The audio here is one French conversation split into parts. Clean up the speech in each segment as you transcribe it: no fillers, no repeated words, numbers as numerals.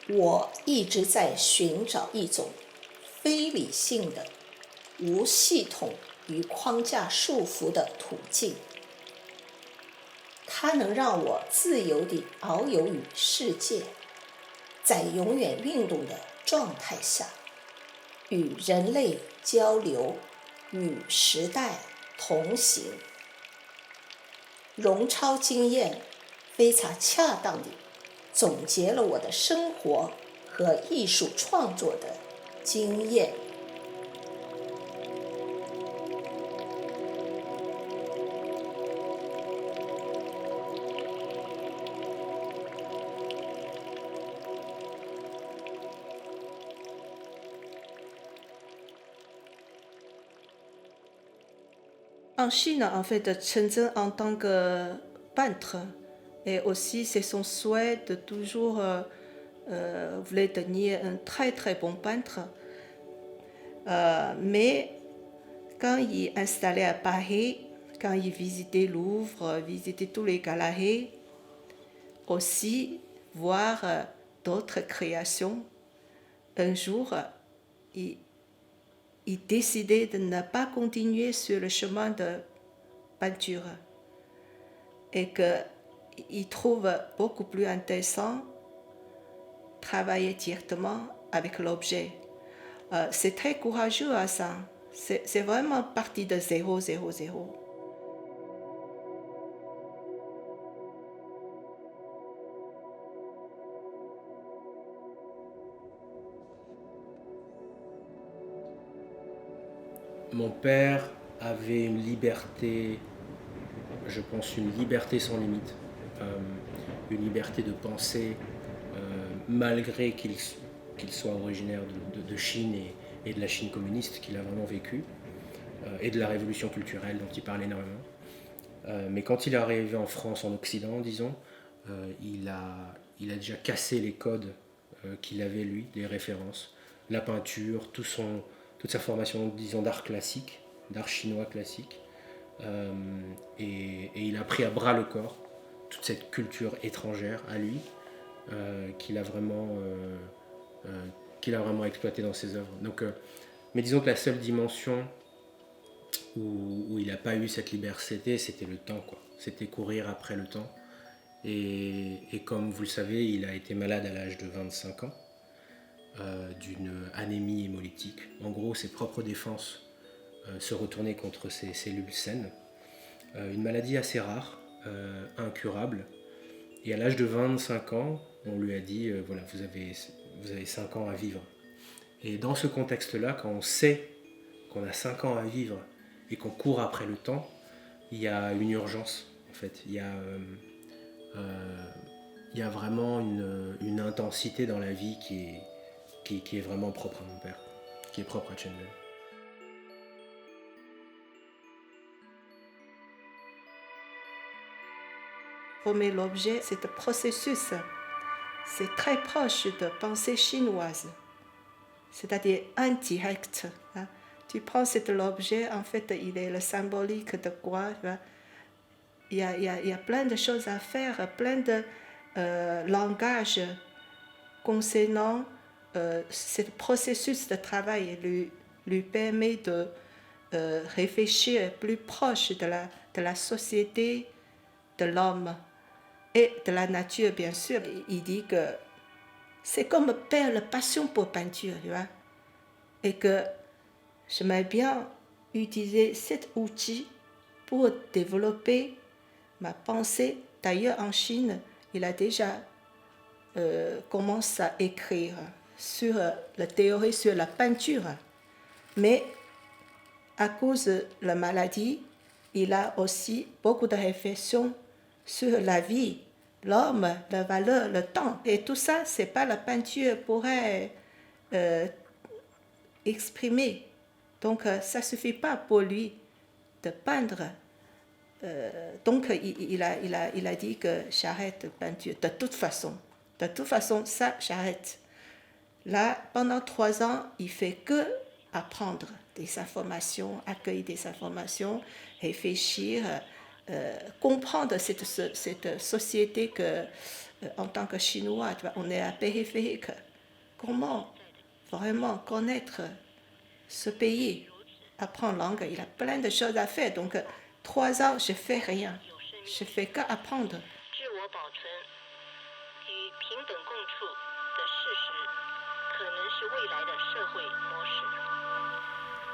我一直在寻找一种非理性的、无系统与框架束缚的途径，它能让我自由地遨游于世界，在永远运动的状态下，与人类交流，与时代同行。荣超经验非常恰当地总结了我的生活和艺术创作的经验。En Chine, en fait, Shenzhen en tant que peintre, et aussi c'est son souhait de toujours voulait devenir un très très bon peintre. Mais quand il est installé à Paris, quand il visitait Louvre, visitait tous les galeries, aussi voir d'autres créations, un jour, il, il décidait de ne pas continuer sur le chemin de peinture et qu'il trouve beaucoup plus intéressant travailler directement avec l'objet. C'est très courageux à ça. C'est vraiment parti de 0, 0, 0. Mon père avait une liberté, je pense une liberté sans limite, une liberté de penser, malgré qu'il soit originaire de Chine et de la Chine communiste qu'il a vraiment vécu, et de la révolution culturelle dont il parle énormément. Mais quand il est arrivé en France, en Occident, disons, il a déjà cassé les codes qu'il avait, lui, les références, la peinture, toute sa formation, disons, d'art classique, d'art chinois classique. Et il a pris à bras le corps toute cette culture étrangère à lui, qu'il a vraiment exploité dans ses œuvres. Donc, mais disons que la seule dimension où il n'a pas eu cette liberté, c'était le temps, quoi. C'était courir après le temps. Et comme vous le savez, il a été malade à l'âge de 25 ans, d'une anémie hémolytique. En gros, ses propres défenses se retournaient contre ses cellules saines. Une maladie assez rare, incurable. Et à l'âge de 25 ans, on lui a dit, voilà, vous avez 5 ans à vivre. Et dans ce contexte-là, quand on sait qu'on a 5 ans à vivre et qu'on court après le temps, il y a une urgence, en fait. Il y a vraiment une intensité dans la vie qui est vraiment propre à mon père, qui est propre à Chen Lei. Former l'objet, c'est un processus. C'est très proche de pensée chinoise, c'est-à-dire indirect. Hein. Tu prends cet objet, en fait, il est le symbolique de quoi? Il y a plein de choses à faire, plein de langage concernant ce processus de travail lui permet de réfléchir plus proche de la société, de l'homme et de la nature, bien sûr. Il dit que c'est comme perdre la passion pour peinture, tu vois, et que j'aimerais bien utiliser cet outil pour développer ma pensée. D'ailleurs, en Chine, il a déjà commencé à écrire sur la théorie sur la peinture. Mais à cause de la maladie, il a aussi beaucoup de réflexions sur la vie, l'homme, la valeur, le temps. Et tout ça, c'est pas la peinture pourrait exprimer. Donc, ça suffit pas pour lui de peindre. Donc, il a dit que j'arrête de peinture. De toute façon, ça, j'arrête. Là, pendant 3 ans, il fait que apprendre des informations, accueillir des informations, réfléchir, comprendre cette société que, en tant que Chinois, tu vois, on est à périphérique. Comment vraiment connaître ce pays, apprendre la langue, il a plein de choses à faire. Donc, 3 ans, je ne fais rien. Je ne fais qu'apprendre.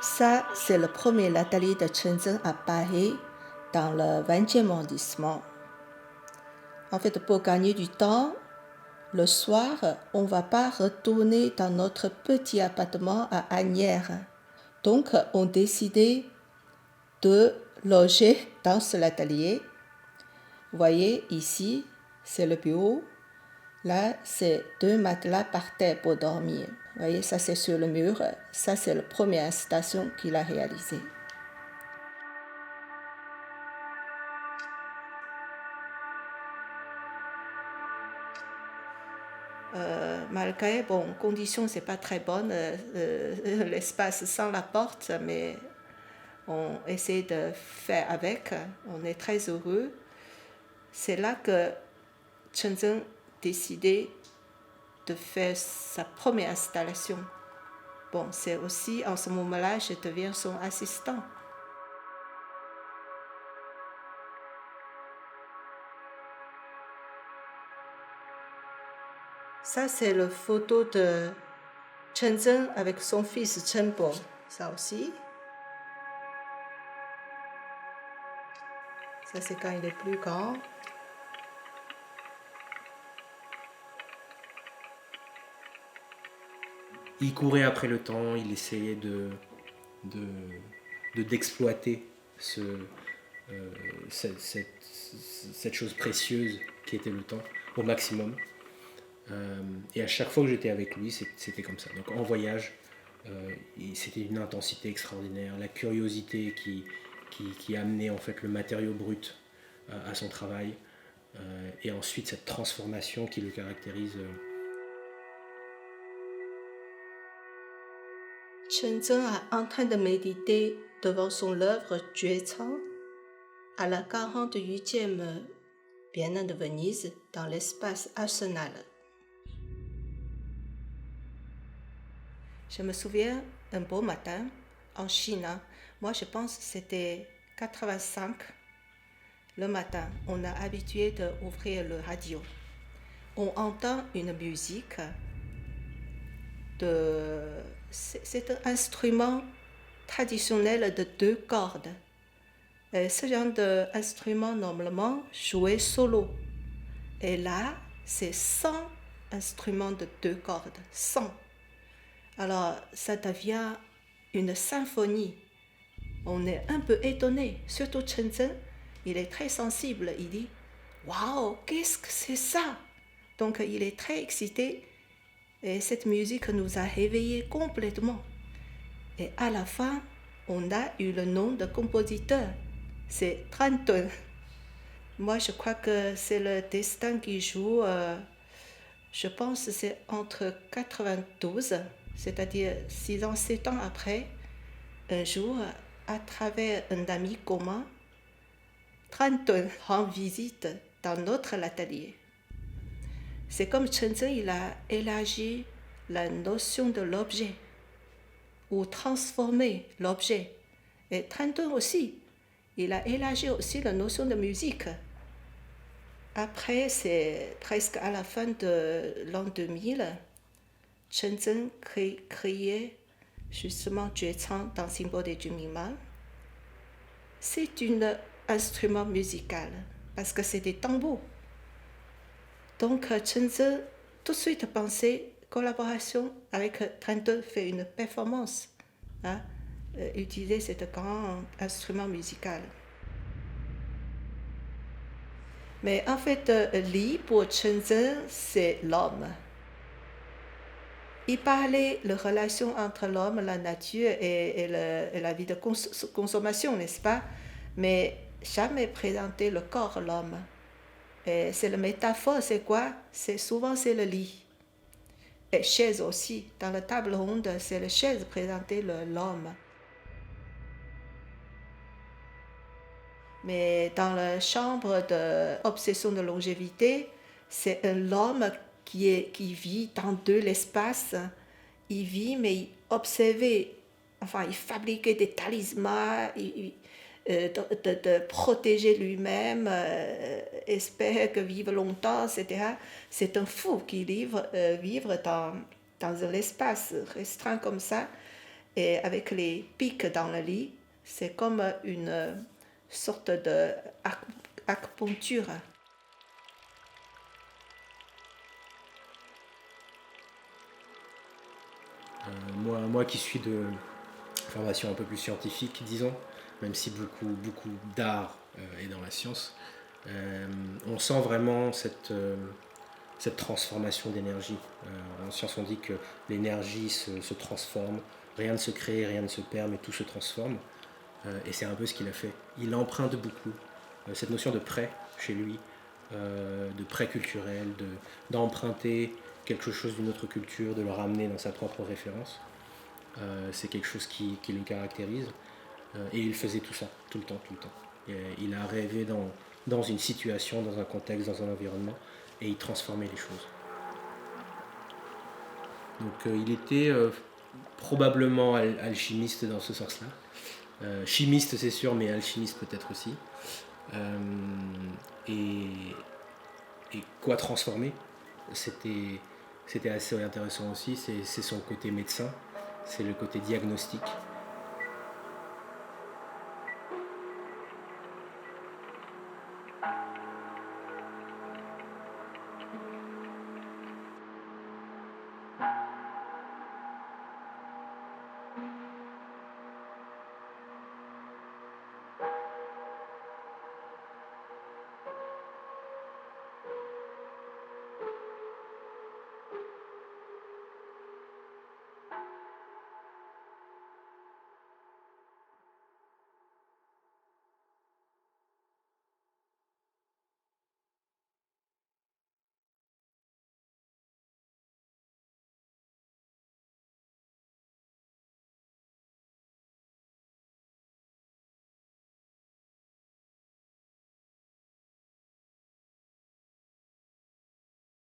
Ça, c'est le premier atelier de Shenzhen à Paris, dans le 20e arrondissement. En fait, pour gagner du temps, le soir, on ne va pas retourner dans notre petit appartement à Asnières. Donc, on décidait de loger dans cet atelier. Vous voyez, ici, c'est le bureau. Là, c'est 2 matelas par terre pour dormir. Vous voyez, ça c'est sur le mur. Ça, c'est la première installation qu'il a réalisée. Malgré, bon, conditions, c'est pas très bonne, l'espace sans la porte, mais on essaie de faire avec. On est très heureux. C'est là que Shenzhen décidé de faire sa première installation. Bon, c'est aussi en ce moment-là, je deviens son assistant. Ça, c'est la photo de Shenzhen avec son fils Chenpo. Ça aussi. Ça, c'est quand il est plus grand. Il courait après le temps, il essayait d'exploiter cette chose précieuse qui était le temps au maximum. Et à chaque fois que j'étais avec lui, c'était comme ça. Donc en voyage, c'était une intensité extraordinaire, la curiosité qui amenait en fait le matériau brut à son travail, et ensuite cette transformation qui le caractérise. Shenzhen est en train de méditer devant son œuvre Juecang à la 48e Biennale de Venise dans l'espace Arsenal. Je me souviens un beau matin en Chine. Moi, je pense que c'était 85 le matin. On a habitué d'ouvrir le radio. On entend une musique c'est un instrument traditionnel de 2 cordes. Et ce genre d'instrument, normalement, joué solo. Et là, c'est 100 instruments de 2 cordes. 100. Alors, ça devient une symphonie. On est un peu étonné. Surtout Shenzhen, il est très sensible. Il dit « Waouh, qu'est-ce que c'est ça ?» Donc, il est très excité. Et cette musique nous a réveillés complètement. Et à la fin, on a eu le nom de compositeur. C'est Trantun. Moi, je crois que c'est le destin qui joue. Je pense que c'est entre 92, c'est-à-dire 6 ans, 7 ans après, un jour, à travers un ami commun, Trantun rend visite dans notre atelier. C'est comme Shenzhen, il a élargi la notion de l'objet ou transformé l'objet. Et Trantun aussi, il a élargi aussi la notion de musique. Après, c'est presque à la fin de l'an 2000, Shenzhen créait justement Juecang dans le symbole des Jumingman. C'est un instrument musical parce que c'est des tambours. Donc, Shenzhen tout de suite pensé collaboration avec Trantun, fait une performance, utiliser cet grand instrument musical. Mais en fait, Li, pour Shenzhen, c'est l'homme. Il parlait de la relation entre l'homme, la nature et la vie de consommation, n'est-ce pas? Mais jamais présenté le corps, l'homme. Et c'est la métaphore, c'est quoi? Souvent, c'est le lit. Et chaise aussi. Dans la table ronde, c'est la chaise présentée l'homme. Mais dans la chambre d'obsession de longévité, c'est un homme qui vit dans de l'espace. Il vit, mais il observait, enfin, il fabriquait des talismans, de protéger lui-même, espère que vivre longtemps, etc. C'est un fou qui vivre dans un espace restreint comme ça, et avec les pics dans le lit, c'est comme une sorte d'acupuncture. Moi qui suis de formation un peu plus scientifique, disons, même si beaucoup d'art est dans la science, on sent vraiment cette transformation d'énergie. En science, on dit que l'énergie se transforme, rien ne se crée, rien ne se perd, mais tout se transforme. Et c'est un peu ce qu'il a fait. Il emprunte beaucoup cette notion de prêt chez lui, de prêt culturel, d'emprunter quelque chose d'une autre culture, de le ramener dans sa propre référence. C'est quelque chose qui le caractérise. Et il faisait tout ça, tout le temps. Et il a rêvé dans une situation, dans un contexte, dans un environnement, et il transformait les choses. Donc il était probablement alchimiste dans ce sens-là. Chimiste c'est sûr, mais alchimiste peut-être aussi. Et quoi transformer, c'était assez intéressant aussi, c'est son côté médecin, c'est le côté diagnostic.